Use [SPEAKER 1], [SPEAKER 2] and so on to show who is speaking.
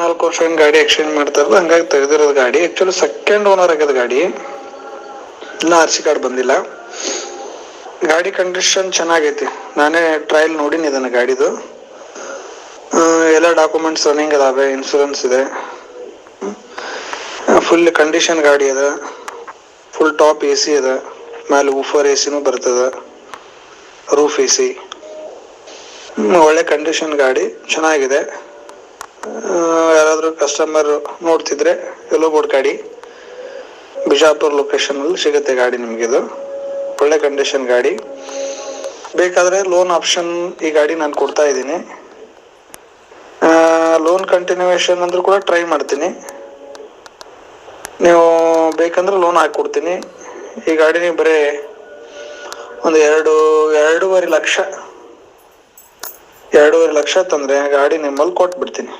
[SPEAKER 1] 4 ವರ್ಷ ಗಾಡಿ ಎಕ್ಸ್ಚೇಂಜ್ ಮಾಡ್ತಾರಲ್ಲ, ಹಂಗಾಗಿ ತೆಗೆದಿರೋದು ಗಾಡಿ. ಆ್ಯಕ್ಚುಲಿ ಸೆಕೆಂಡ್ ಓನರ್ ಆಗ್ಯದ ಗಾಡಿ, ಇನ್ನೂ RC ಕಾರ್ಡ್ ಬಂದಿಲ್ಲ. ಗಾಡಿ ಕಂಡೀಷನ್ ಚೆನ್ನಾಗೈತಿ, ನಾನೇ ಟ್ರಯಲ್ ನೋಡಿನಿ ಇದನ್ನು ಗಾಡಿದು. ಎಲ್ಲ ಡಾಕ್ಯುಮೆಂಟ್ಸ್ ರನ್ನಿಂಗ್ ಅದಾವೆ, ಇನ್ಶೂರೆನ್ಸ್ ಇದೆ, ಫುಲ್ ಕಂಡೀಷನ್ ಗಾಡಿ ಅದ. ಫುಲ್ ಟಾಪ್ AC ಅದ, ಮೇಲೆ ಊಫರ್ ACನೂ ಬರ್ತದೆ, ರೂಫ್ AC. ಒಳ್ಳೆ ಕಂಡೀಷನ್ ಗಾಡಿ, ಚೆನ್ನಾಗಿದೆ. ಯಾರಾದರೂ ಕಸ್ಟಮರ್ ನೋಡ್ತಿದ್ರೆ ಎಲ್ಲೋ ಬೋರ್ಡ್ ಗಾಡಿ, ಬಿಜಾಪುರ ಲೊಕೇಶನಲ್ಲಿ ಸಿಗುತ್ತೆ ಗಾಡಿ ನಿಮಗಿದು. ಒಳ್ಳೆ ಕಂಡೀಷನ್ ಗಾಡಿ. ಬೇಕಾದರೆ ಲೋನ್ ಆಪ್ಷನ್ ಈ ಗಾಡಿ ನಾನು ಕೊಡ್ತಾ ಇದ್ದೀನಿ. ಲೋನ್ ಕಂಟಿನ್ಯೂಯೇಷನ್ ಅಂದರೂ ಕೂಡ ಟ್ರೈ ಮಾಡ್ತೀನಿ. ನೀವು ಬೇಕಂದ್ರೆ ಲೋನ್ ಹಾಕಿಕೊಡ್ತೀನಿ. ಈ ಗಾಡಿ ನೀವು ಬರೀ ಒಂದು 2.5 ಲಕ್ಷ ತಂದರೆ ಗಾಡಿ ನಿಮ್ಮಲ್ಲಿ ಕೊಟ್ಬಿಡ್ತೀನಿ.